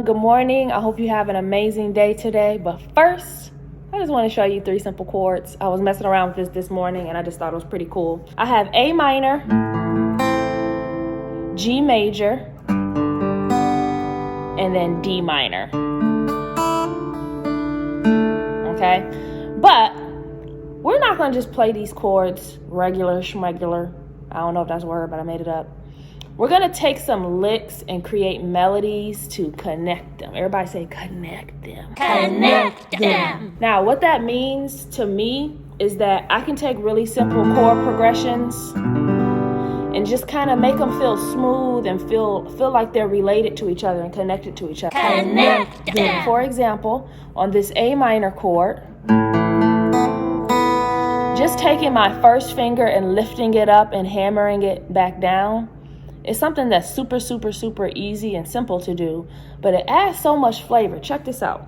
everyone. Good morning. I hope you have an amazing day today. But first, I just want to show you 3 simple chords. I was messing around with this morning and I just thought it was pretty cool. I have A minor, G major, and then D minor. Okay? But we're not going to just play these chords regular schmegular. I don't know if that's a word, but I made it up. We're going to take some licks and create melodies to connect them. Everybody say connect them. Connect them. Now, what that means to me is that I can take really simple chord progressions and just kind of make them feel smooth and feel like they're related to each other and connected to each other. Connect them. For example, on this A minor chord, just taking my first finger and lifting it up and hammering it back down, it's something that's super, super, super easy and simple to do, but it adds so much flavor. Check this out.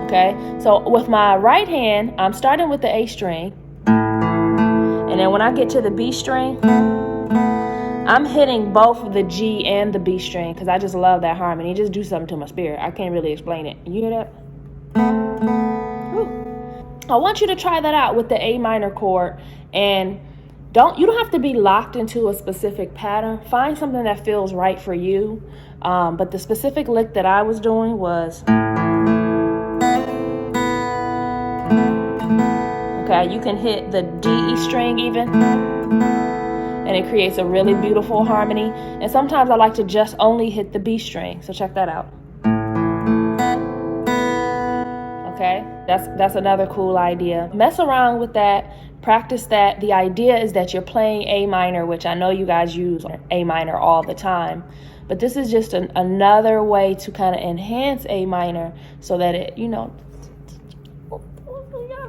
Okay, so with my right hand, I'm starting with the A string, and then when I get to the B string, I'm hitting both the G and the B string because I just love that harmony. It just do something to my spirit. I can't really explain it. You hear that? I want you to try that out with the A minor chord, and you don't have to be locked into a specific pattern. Find something that feels right for you. But the specific lick that I was doing was, okay, you can hit the D string even, and it creates a really beautiful harmony. And sometimes I like to just only hit the B string, so check that out. Okay, that's another cool idea. Mess around with that, practice that. The idea is that you're playing A minor, which I know you guys use A minor all the time, but this is just another way to kind of enhance A minor so that it, y'all know what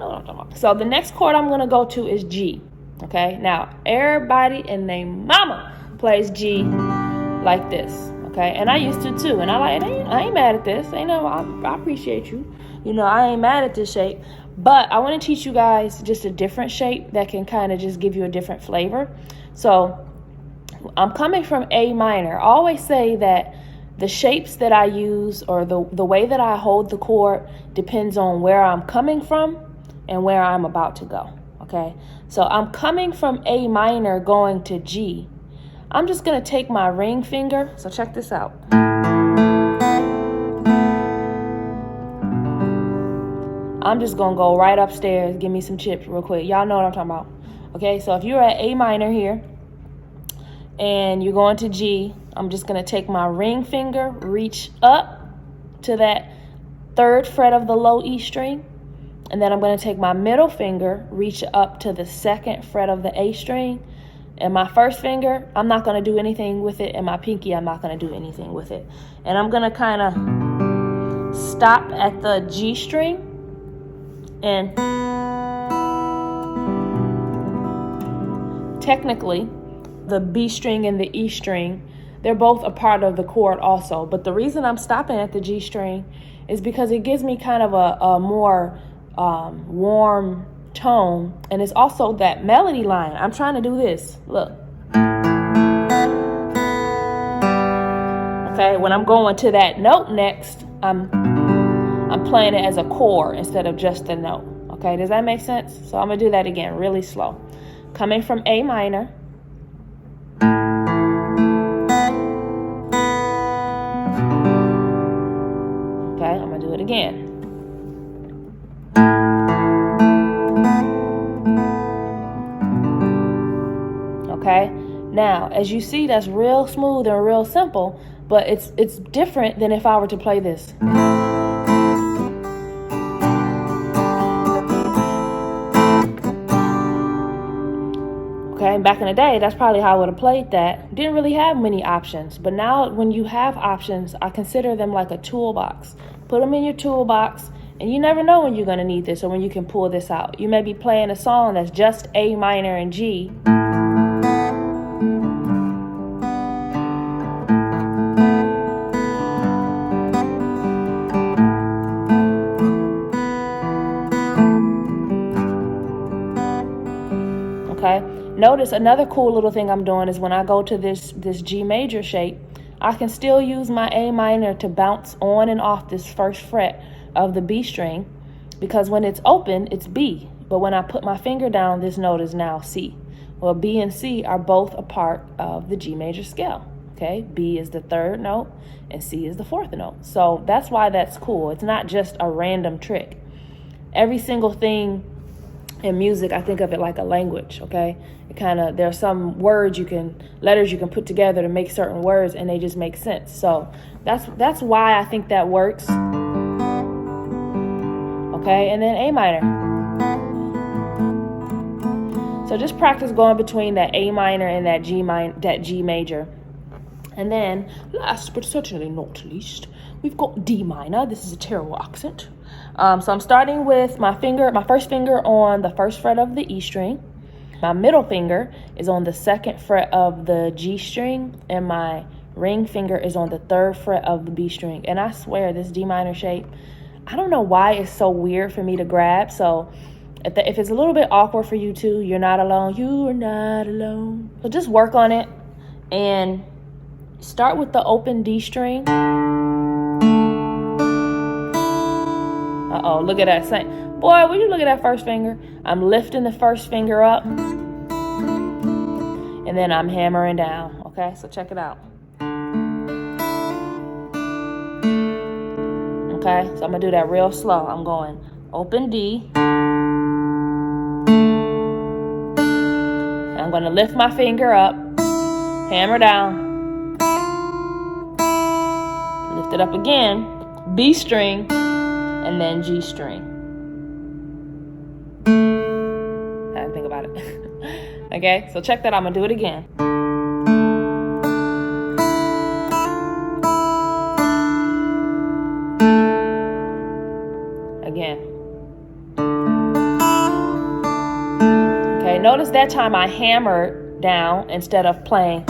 I'm talking about. So the next chord I'm gonna go to is G. Okay, now everybody and their mama plays G like this. Okay, and I used to too, and I ain't mad at this. I appreciate you. I ain't mad at this shape, but I want to teach you guys just a different shape that can kind of just give you a different flavor. So I'm coming from A minor. I always say that the shapes that I use or the way that I hold the chord depends on where I'm coming from and where I'm about to go. Okay, so I'm coming from A minor going to G. I'm just going to take my ring finger. So check this out. I'm just going to go right upstairs. Give me some chips real quick. Y'all know what I'm talking about. Okay, so if you're at A minor here and you're going to G, I'm just going to take my ring finger, reach up to that 3rd fret of the low E string, and then I'm going to take my middle finger, reach up to the 2nd fret of the A string, and my first finger, I'm not going to do anything with it, and my pinky, I'm not going to do anything with it. And I'm going to kind of stop at the G string, and technically, the B string and the E string, they're both a part of the chord also. But the reason I'm stopping at the G string is because it gives me kind of a more warm tone, and it's also that melody line. I'm trying to do this. Look. Okay, when I'm going to that note next, I'm playing it as a chord instead of just a note. Okay, does that make sense? So I'm gonna do that again really slow. Coming from A minor. Okay, I'm gonna do it again. Okay, now as you see, that's real smooth and real simple, but it's different than if I were to play this. Okay, back in the day, that's probably how I would have played that. Didn't really have many options, but now when you have options, I consider them like a toolbox. Put them in your toolbox, and you never know when you're going to need this or when you can pull this out. You may be playing a song that's just A minor and G. notice another cool little thing I'm doing is when I go to this G major shape, I can still use my A minor to bounce on and off this first fret of the B string, because when it's open, it's B. But when I put my finger down, this note is now C. Well, B and C are both a part of the G major scale. Okay, B is the third note and C is the fourth note. So that's why that's cool. It's not just a random trick. Every single thing in music, I think of it like a language, okay? It there's some letters you can put together to make certain words, and they just make sense. So that's why I think that works. Okay, and then A minor. So just practice going between that A minor and that G major. And then, last but certainly not least, we've got D minor. This is a terrible accent. So I'm starting with my first finger on the first fret of the E string. My middle finger is on the second fret of the G string, and my ring finger is on the third fret of the B string. And I swear, this D minor shape, I don't know why it's so weird for me to grab. So if it's a little bit awkward for you too, you're not alone. You are not alone. So just work on it and start with the open D string. Uh-oh, look at that. Boy, will you look at that first finger? I'm lifting the first finger up, and then I'm hammering down. Okay, so check it out. Okay, so I'm gonna do that real slow. I'm going open D. And I'm gonna lift my finger up, hammer down, lift it up again, B string, and then G string. I didn't think about it. Okay, so check that out. I'm gonna do it again. Again. Okay, notice that time I hammered down instead of playing.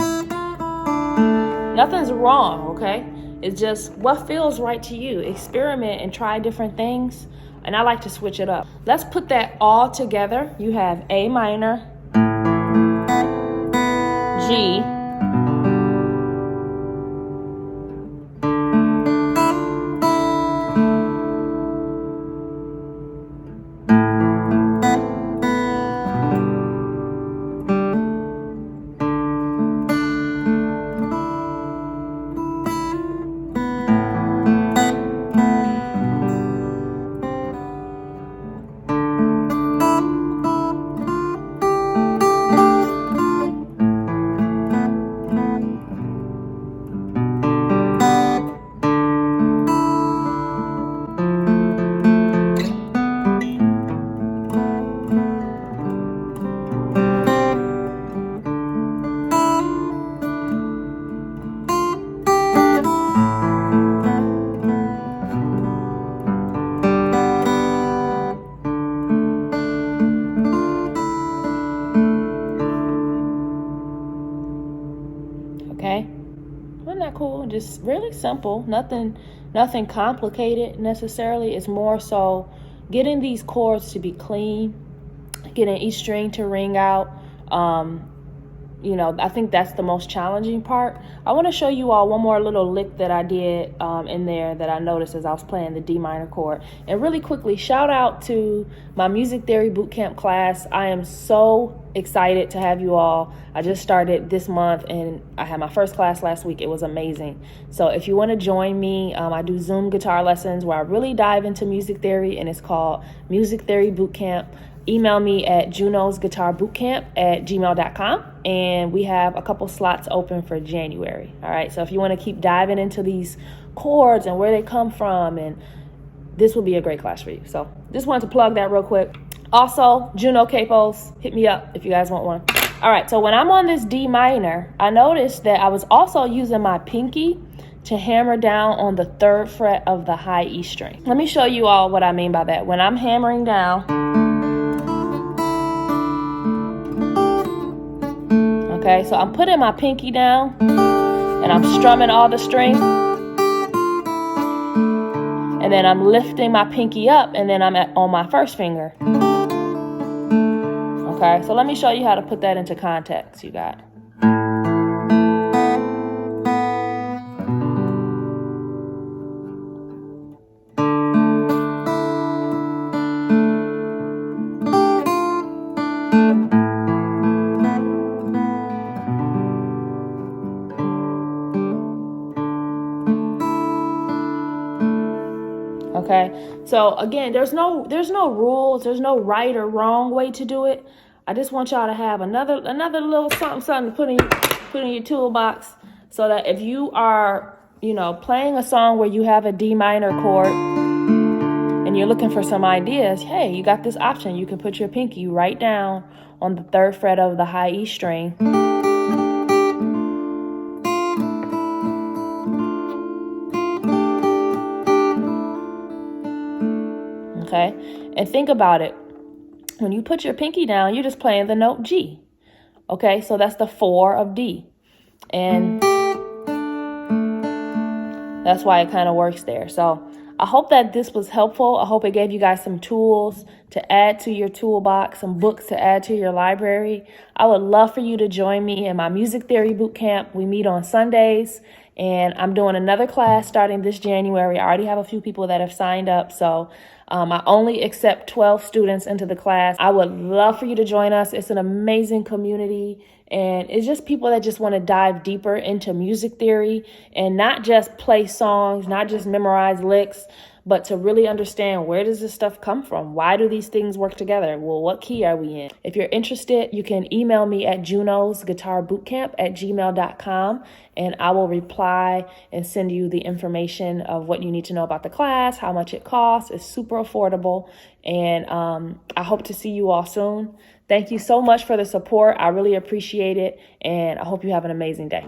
Nothing's wrong, okay? It's just what feels right to you. Experiment and try different things. And I like to switch it up. Let's put that all together. You have A minor, G, okay? Isn't that cool? Just really simple. Nothing complicated necessarily. It's more so getting these chords to be clean, getting each string to ring out. I think that's the most challenging part. I want to show you all one more little lick that I did in there that I noticed as I was playing the D minor chord. And really quickly, shout out to my Music Theory Bootcamp class. I am so excited to have you all. I just started this month and I had my first class last week. It was amazing. So if you want to join me, I do Zoom guitar lessons where I really dive into music theory, and it's called Music Theory Bootcamp. Email me at JUNOsGuitarBootcamp@gmail.com, and we have a couple slots open for January. All right, so if you want to keep diving into these chords and where they come from, and this will be a great class for you. So just wanted to plug that real quick. Also, Juno capos, hit me up if you guys want one. All right, so when I'm on this D minor, I noticed that I was also using my pinky to hammer down on the third fret of the high E string. Let me show you all what I mean by that. When I'm hammering down, okay, so I'm putting my pinky down and I'm strumming all the strings, and then I'm lifting my pinky up, and then I'm on my first finger. Okay, so let me show you how to put that into context, you got. Okay, so again, there's no rules, there's no right or wrong way to do it. I just want y'all to have another little something to put in your toolbox, so that if you are, playing a song where you have a D minor chord and you're looking for some ideas, hey, you got this option. You can put your pinky right down on the 3rd fret of the high E string. Okay, and think about it. When you put your pinky down, you're just playing the note G. Okay, so that's the 4 of D. And that's why it kind of works there. So I hope that this was helpful. I hope it gave you guys some tools to add to your toolbox, some books to add to your library. I would love for you to join me in my Music Theory Bootcamp. We meet on Sundays, and I'm doing another class starting this January. I already have a few people that have signed up, so I only accept 12 students into the class. I would love for you to join us. It's an amazing community, and it's just people that just want to dive deeper into music theory and not just play songs, not just memorize licks, but to really understand, where does this stuff come from? Why do these things work together? Well, what key are we in? If you're interested, you can email me at JUNOsGuitarBootcamp@gmail.com, and I will reply and send you the information of what you need to know about the class, how much it costs. It's super affordable, and I hope to see you all soon. Thank you so much for the support. I really appreciate it, and I hope you have an amazing day.